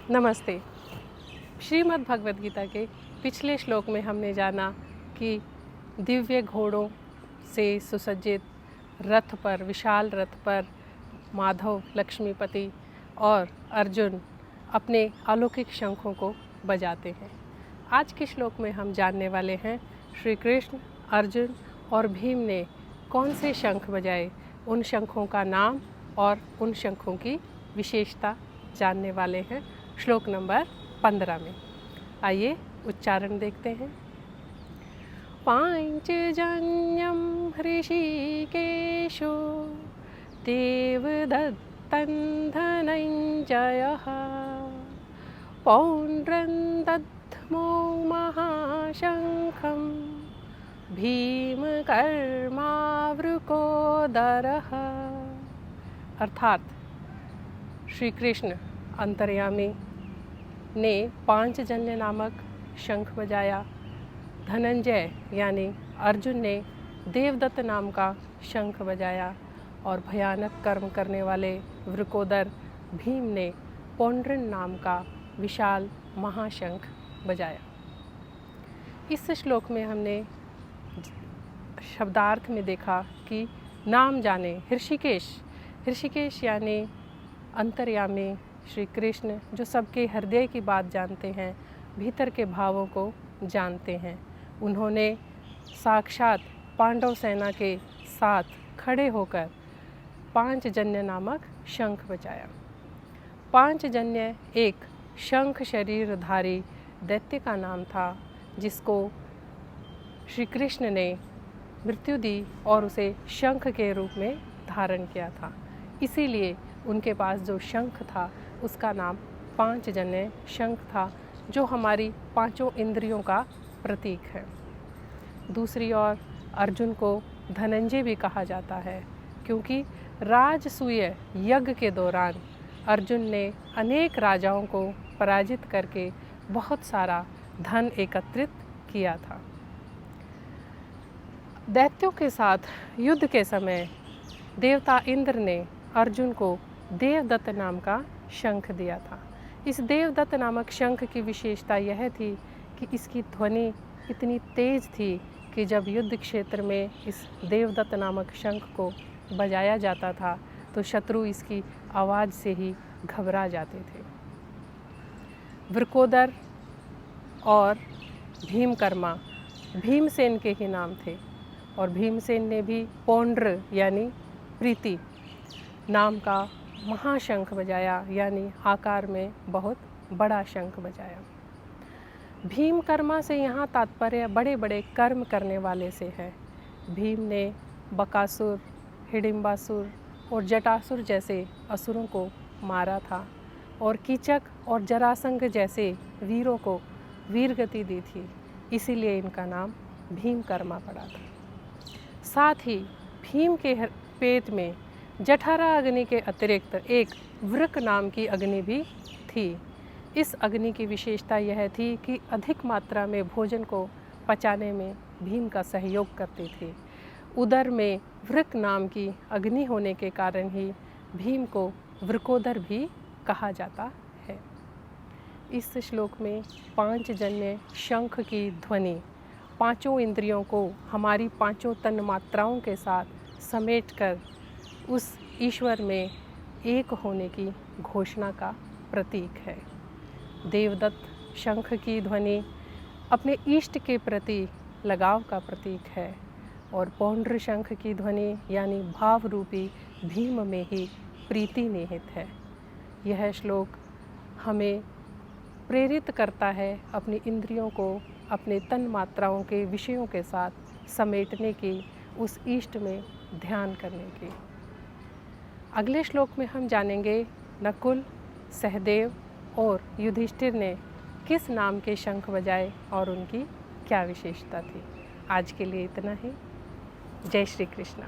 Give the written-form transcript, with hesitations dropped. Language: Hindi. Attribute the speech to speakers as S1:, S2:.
S1: नमस्ते। श्रीमद् भगवद गीता के पिछले श्लोक में हमने जाना कि दिव्य घोड़ों से सुसज्जित रथ पर, विशाल रथ पर माधव, लक्ष्मीपति और अर्जुन अपने अलौकिक शंखों को बजाते हैं। आज के श्लोक में हम जानने वाले हैं श्री कृष्ण, अर्जुन और भीम ने कौन से शंख बजाए, उन शंखों का नाम और उन शंखों की विशेषता जानने वाले हैं श्लोक नंबर 15 में। आइए उच्चारण देखते हैं। पांचजन्यं हृषीकेशो देवदत्तं धनञ्जयः पौण्ड्रं दद्मो महाशंखं भीमकर्मावृकोदरः। अर्थात श्री कृष्ण अंतर्यामी ने पांचजन्य नामक शंख बजाया, धनंजय यानी अर्जुन ने देवदत्त नाम का शंख बजाया और भयानक कर्म करने वाले वृकोदर भीम ने पौंड्रन नाम का विशाल महाशंख बजाया। इस श्लोक में हमने शब्दार्थ में देखा कि नाम जाने ऋषिकेश यानी अंतर्यामी श्री कृष्ण जो सबके हृदय की बात जानते हैं, भीतर के भावों को जानते हैं। उन्होंने साक्षात पांडव सेना के साथ खड़े होकर पांचजन्य नामक शंख बजाया। पांचजन्य एक शंख शरीरधारी दैत्य का नाम था, जिसको श्री कृष्ण ने मृत्यु दी और उसे शंख के रूप में धारण किया था। इसीलिए उनके पास जो शंख था उसका नाम पांचजन्य शंख था, जो हमारी पांचों इंद्रियों का प्रतीक है। दूसरी ओर अर्जुन को धनंजय भी कहा जाता है, क्योंकि राजसूय यज्ञ के दौरान अर्जुन ने अनेक राजाओं को पराजित करके बहुत सारा धन एकत्रित किया था। दैत्यों के साथ युद्ध के समय देवता इंद्र ने अर्जुन को देवदत्त नाम का शंख दिया था। इस देवदत्त नामक शंख की विशेषता यह थी कि इसकी ध्वनि इतनी तेज थी कि जब युद्ध क्षेत्र में इस देवदत्त नामक शंख को बजाया जाता था तो शत्रु इसकी आवाज़ से ही घबरा जाते थे। वृकोदर और भीमकर्मा भीमसेन के ही नाम थे और भीमसेन ने भी पौंड्र यानी प्रीति नाम का महाशंख बजाया, यानी आकार में बहुत बड़ा शंख बजाया। भीमकर्मा से यहाँ तात्पर्य बड़े बड़े कर्म करने वाले से है। भीम ने बकासुर, हिडिंबासुर और जटासुर जैसे असुरों को मारा था और कीचक और जरासंध जैसे वीरों को वीरगति दी थी, इसीलिए इनका नाम भीमकर्मा पड़ा था। साथ ही भीम के पेट में जठरा अग्नि के अतिरिक्त एक वृक नाम की अग्नि भी थी। इस अग्नि की विशेषता यह थी कि अधिक मात्रा में भोजन को पचाने में भीम का सहयोग करती थी। उदर में वृक नाम की अग्नि होने के कारण ही भीम को वृकोदर भी कहा जाता है। इस श्लोक में पांचजन्य शंख की ध्वनि पांचों इंद्रियों को हमारी पांचों तन्मात्राओं के साथ समेटकर उस ईश्वर में एक होने की घोषणा का प्रतीक है। देवदत्त शंख की ध्वनि अपने इष्ट के प्रति लगाव का प्रतीक है और पौंड्र शंख की ध्वनि यानी भाव रूपी भीम में ही प्रीति निहित है। यह श्लोक हमें प्रेरित करता है अपनी इंद्रियों को अपने तन मात्राओं के विषयों के साथ समेटने की, उस इष्ट में ध्यान करने की। अगले श्लोक में हम जानेंगे नकुल, सहदेव और युधिष्ठिर ने किस नाम के शंख बजाए और उनकी क्या विशेषता थी। आज के लिए इतना ही। जय श्री कृष्णा।